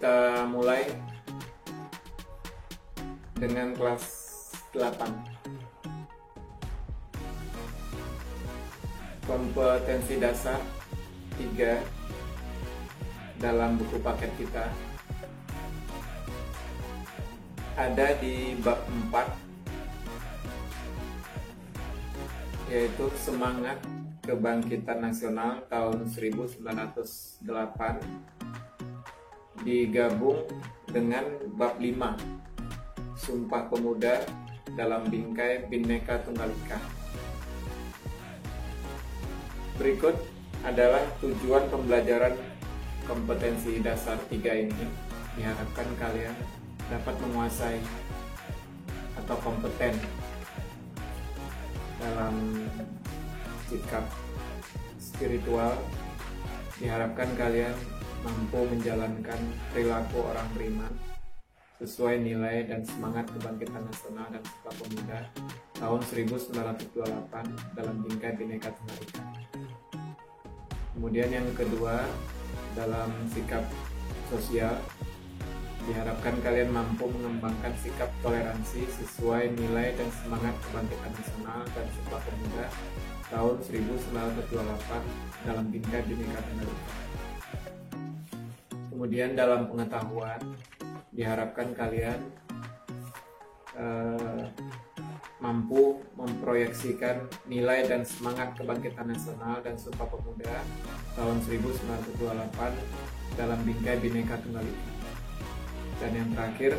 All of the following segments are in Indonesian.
Kita mulai dengan kelas 8. Kompetensi dasar 3 dalam buku paket kita ada di bab 4, yaitu semangat kebangkitan nasional tahun 1908, digabung dengan bab 5, Sumpah Pemuda dalam bingkai Bhinneka Tunggal Ika. Berikut adalah tujuan pembelajaran kompetensi dasar 3 ini. Diharapkan kalian dapat menguasai atau kompeten dalam sikap spiritual. Diharapkan kalian mampu menjalankan perilaku orang beriman sesuai nilai dan semangat kebangkitan nasional dan Sumpah Pemuda tahun 1928 dalam bingkai Bhinneka Tunggal Ika. Kemudian yang kedua, dalam sikap sosial, diharapkan kalian mampu mengembangkan sikap toleransi sesuai nilai dan semangat kebangkitan nasional dan Sumpah Pemuda tahun 1928 dalam bingkai Bhinneka Tunggal Ika. Kemudian dalam pengetahuan, diharapkan kalian mampu memproyeksikan nilai dan semangat kebangkitan nasional dan Sumpah Pemuda tahun 1928 dalam bingkai Bhinneka Tunggal Ika. Dan yang terakhir,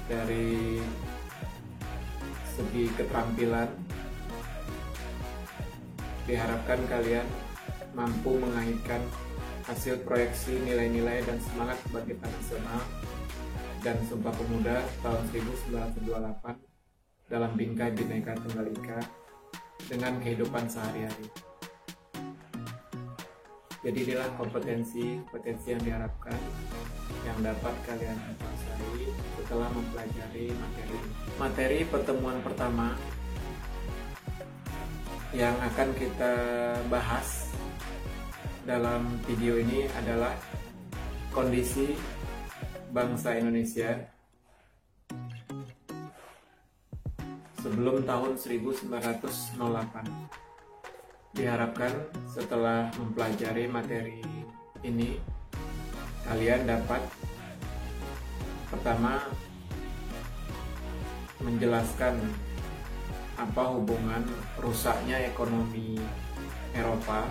dari segi keterampilan, diharapkan kalian mampu mengaitkan hasil proyeksi nilai-nilai dan semangat kebangkitan nasional dan Sumpah Pemuda tahun 1928 dalam bingkai Bhinneka Tunggal Ika dengan kehidupan sehari-hari. Jadi inilah kompetensi yang diharapkan yang dapat kalian kuasai setelah mempelajari materi. Materi pertemuan pertama yang akan kita bahas dalam video ini adalah kondisi bangsa Indonesia sebelum tahun 1908. Diharapkan setelah mempelajari materi ini, kalian dapat pertama menjelaskan apa hubungan rusaknya ekonomi Eropa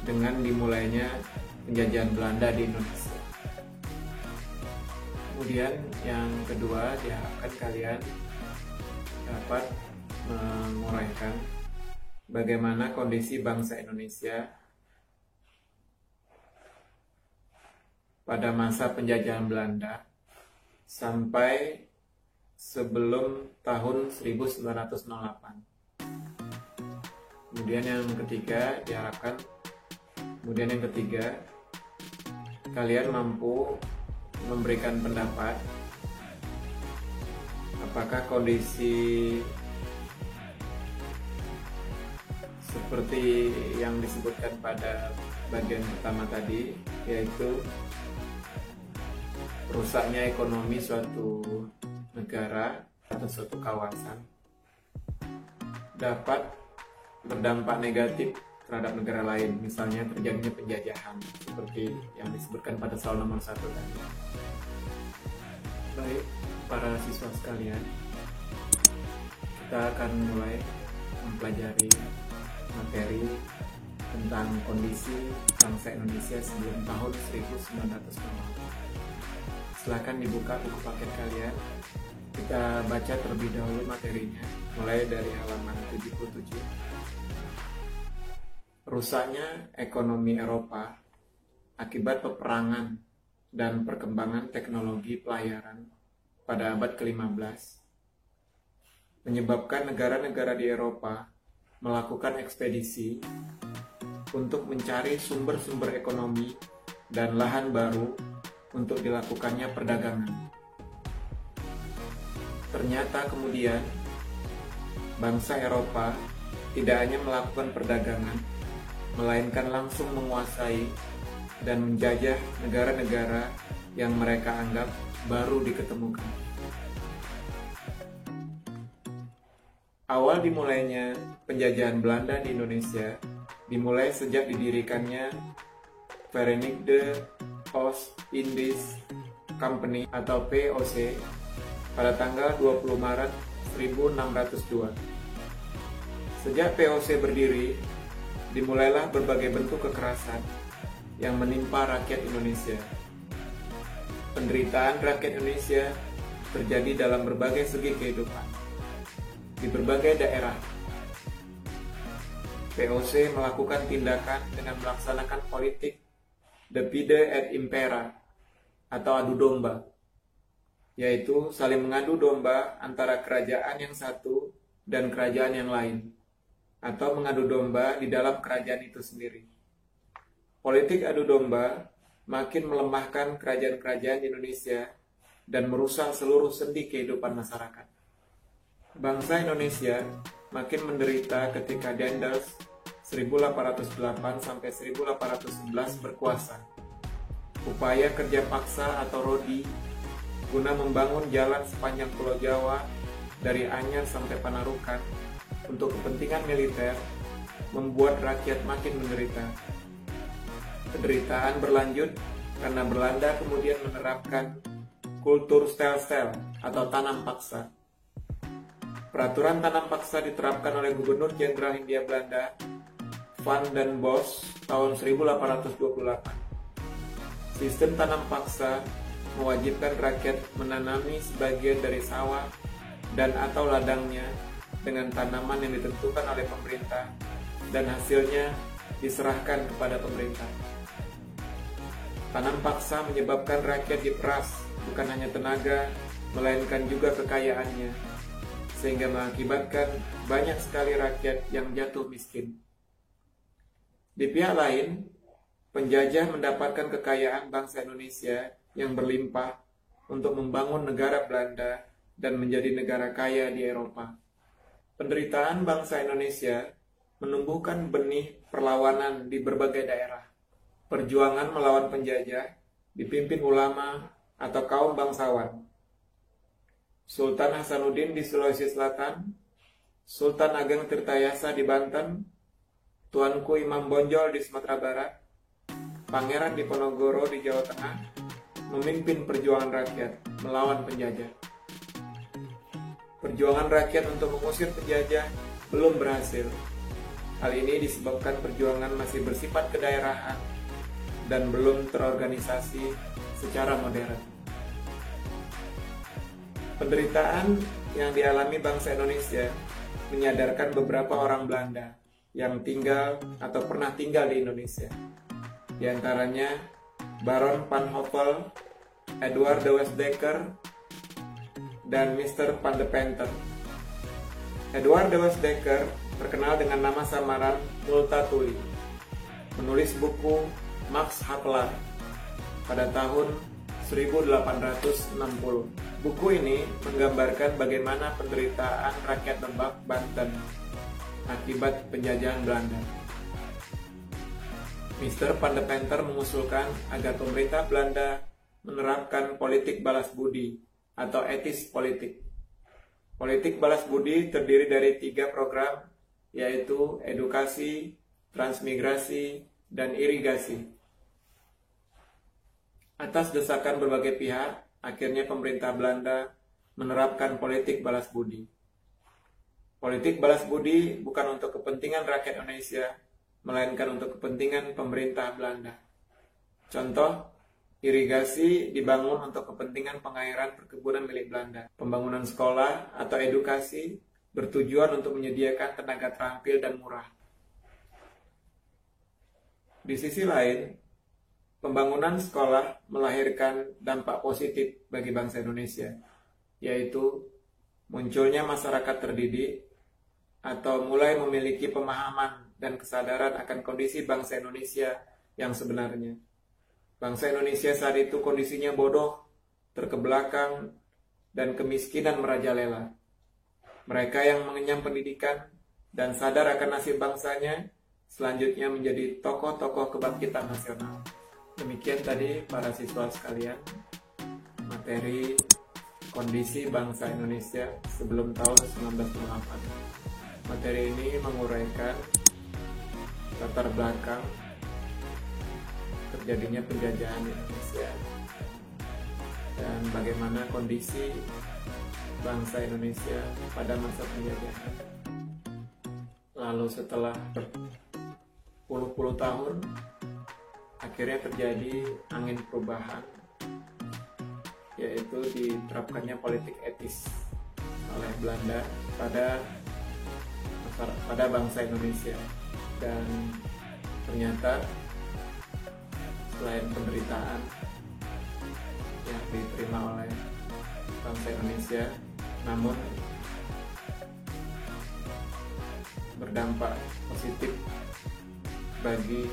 dengan dimulainya penjajahan Belanda di Indonesia. Kemudian yang kedua, diharapkan kalian dapat menguraikan bagaimana kondisi bangsa Indonesia pada masa penjajahan Belanda sampai sebelum tahun 1908. Kemudian yang ketiga, kalian mampu memberikan pendapat apakah kondisi seperti yang disebutkan pada bagian pertama tadi, yaitu rusaknya ekonomi suatu negara atau suatu kawasan, dapat berdampak negatif terhadap negara lain, misalnya terjadinya penjajahan seperti yang disebutkan pada soal nomor 1 tadi. Baik, para siswa sekalian, kita akan mulai mempelajari materi tentang kondisi bangsa Indonesia sebelum tahun 1908. Silakan dibuka buku paket kalian. Kita baca terlebih dahulu materinya, mulai dari halaman 77. Rusaknya ekonomi Eropa akibat peperangan dan perkembangan teknologi pelayaran pada abad ke-15 menyebabkan negara-negara di Eropa melakukan ekspedisi untuk mencari sumber-sumber ekonomi dan lahan baru untuk dilakukannya perdagangan. Ternyata kemudian bangsa Eropa tidak hanya melakukan perdagangan, melainkan langsung menguasai dan menjajah negara-negara yang mereka anggap baru diketemukan. Awal dimulainya penjajahan Belanda di Indonesia dimulai sejak didirikannya Verenigde Oost-Indisch Company atau VOC pada tanggal 20 Maret 1602. Sejak VOC berdiri, dimulailah berbagai bentuk kekerasan yang menimpa rakyat Indonesia. Penderitaan rakyat Indonesia terjadi dalam berbagai segi kehidupan, di berbagai daerah. VOC melakukan tindakan dengan melaksanakan politik divide et impera atau adu domba, yaitu saling mengadu domba antara kerajaan yang satu dan kerajaan yang lain, atau mengadu domba di dalam kerajaan itu sendiri. Politik adu domba makin melemahkan kerajaan-kerajaan di Indonesia dan merusak seluruh sendi kehidupan masyarakat. Bangsa Indonesia makin menderita ketika Daendels 1808 sampai 1811 berkuasa. Upaya kerja paksa atau rodi guna membangun jalan sepanjang Pulau Jawa dari Anyar sampai Panarukan untuk kepentingan militer membuat rakyat makin menderita. Penderitaan berlanjut karena Belanda kemudian menerapkan kultur stel-stel atau tanam paksa. Peraturan tanam paksa diterapkan oleh Gubernur Jenderal Hindia Belanda Van den Bosch tahun 1828. Sistem tanam paksa mewajibkan rakyat menanami sebagian dari sawah dan atau ladangnya dengan tanaman yang ditentukan oleh pemerintah dan hasilnya diserahkan kepada pemerintah. Tanam paksa menyebabkan rakyat diperas bukan hanya tenaga, melainkan juga kekayaannya, sehingga mengakibatkan banyak sekali rakyat yang jatuh miskin. Di pihak lain, penjajah mendapatkan kekayaan bangsa Indonesia yang berlimpah untuk membangun negara Belanda dan menjadi negara kaya di Eropa. Penderitaan bangsa Indonesia menumbuhkan benih perlawanan di berbagai daerah. Perjuangan melawan penjajah dipimpin ulama atau kaum bangsawan. Sultan Hasanuddin di Sulawesi Selatan, Sultan Ageng Tirtayasa di Banten, Tuanku Imam Bonjol di Sumatera Barat, Pangeran Diponegoro di Jawa Tengah, memimpin perjuangan rakyat melawan penjajah. Perjuangan rakyat untuk mengusir penjajah belum berhasil. Hal ini disebabkan perjuangan masih bersifat kedaerahan dan belum terorganisasi secara modern. Penderitaan yang dialami bangsa Indonesia menyadarkan beberapa orang Belanda yang tinggal atau pernah tinggal di Indonesia. Di antaranya Baron Van Hopvel, Edward de Westdekker, dan Mr. Van de Penter. Edward de Westdekker terkenal dengan nama samaran Multatuli, menulis buku Max Havelaar pada tahun 1860. Buku ini menggambarkan bagaimana penderitaan rakyat Lebak, Banten akibat penjajahan Belanda. Mr. Van de Penter mengusulkan agar pemerintah Belanda menerapkan politik balas budi atau etis politik. Politik balas budi terdiri dari 3 program, yaitu edukasi, transmigrasi, dan irigasi. Atas desakan berbagai pihak, akhirnya pemerintah Belanda menerapkan politik balas budi. Politik balas budi bukan untuk kepentingan rakyat Indonesia, melainkan untuk kepentingan pemerintah Belanda. Contoh, irigasi dibangun untuk kepentingan pengairan perkebunan milik Belanda. Pembangunan sekolah atau edukasi bertujuan untuk menyediakan tenaga terampil dan murah. Di sisi lain, pembangunan sekolah melahirkan dampak positif bagi bangsa Indonesia, yaitu munculnya masyarakat terdidik atau mulai memiliki pemahaman dan kesadaran akan kondisi bangsa Indonesia yang sebenarnya. Bangsa Indonesia saat itu kondisinya bodoh, terkebelakang, dan kemiskinan merajalela. Mereka yang mengenyam pendidikan dan sadar akan nasib bangsanya selanjutnya menjadi tokoh-tokoh kebangkitan nasional. Demikian tadi para siswa sekalian, materi kondisi bangsa Indonesia sebelum tahun 1948. Materi ini menguraikan latar belakang terjadinya penjajahan Indonesia dan bagaimana kondisi bangsa Indonesia pada masa penjajahan. Lalu setelah berpuluh-puluh tahun, akhirnya terjadi angin perubahan, yaitu diterapkannya politik etis oleh Belanda pada bangsa Indonesia. Dan ternyata selain penderitaan yang diterima oleh bangsa Indonesia, namun berdampak positif bagi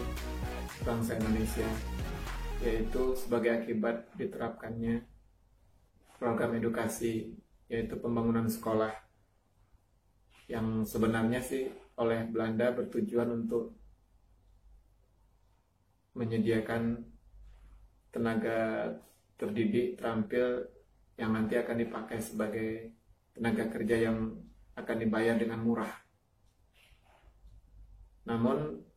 bangsa Indonesia, yaitu sebagai akibat diterapkannya program edukasi, yaitu pembangunan sekolah, yang sebenarnya sih oleh Belanda bertujuan untuk menyediakan tenaga terdidik terampil yang nanti akan dipakai sebagai tenaga kerja yang akan dibayar dengan murah. Namun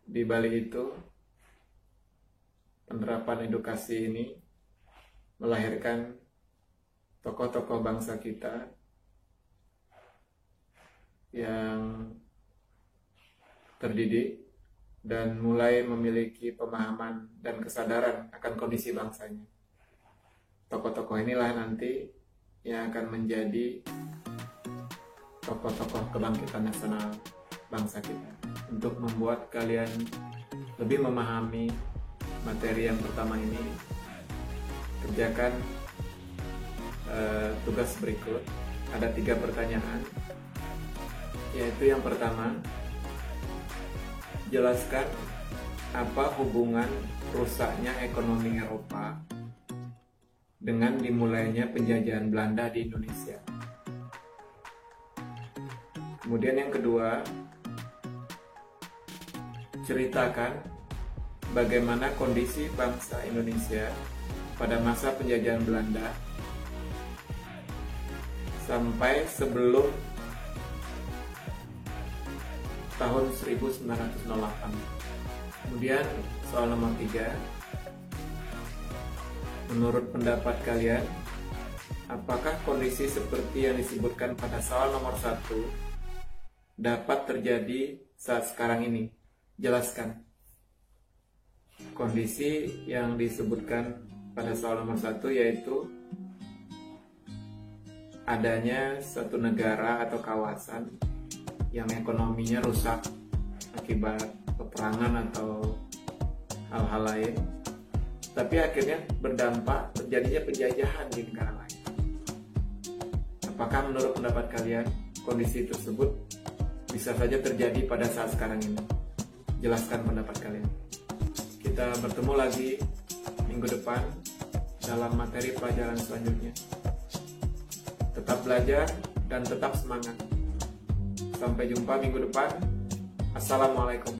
di balik itu, penerapan edukasi ini melahirkan tokoh-tokoh bangsa kita yang terdidik dan mulai memiliki pemahaman dan kesadaran akan kondisi bangsanya. Tokoh-tokoh inilah nanti yang akan menjadi tokoh-tokoh kebangkitan nasional bangsa kita. Untuk membuat kalian lebih memahami materi yang pertama ini, kerjakan tugas berikut. Ada 3 pertanyaan, yaitu yang pertama, jelaskan apa hubungan rusaknya ekonomi Eropa dengan dimulainya penjajahan Belanda di Indonesia. Kemudian yang kedua, ceritakan bagaimana kondisi bangsa Indonesia pada masa penjajahan Belanda sampai sebelum tahun 1908. Kemudian soal nomor 3, menurut pendapat kalian, apakah kondisi seperti yang disebutkan pada soal nomor 1 dapat terjadi saat sekarang ini? Jelaskan. Kondisi yang disebutkan pada soal nomor 1 yaitu adanya suatu negara atau kawasan yang ekonominya rusak akibat peperangan atau hal-hal lain, tapi akhirnya berdampak terjadinya penjajahan di negara lain. Apakah menurut pendapat kalian kondisi tersebut bisa saja terjadi pada saat sekarang ini? Jelaskan pendapat kalian. Kita bertemu lagi minggu depan dalam materi pelajaran selanjutnya. Tetap belajar dan tetap semangat. Sampai jumpa minggu depan. Assalamualaikum.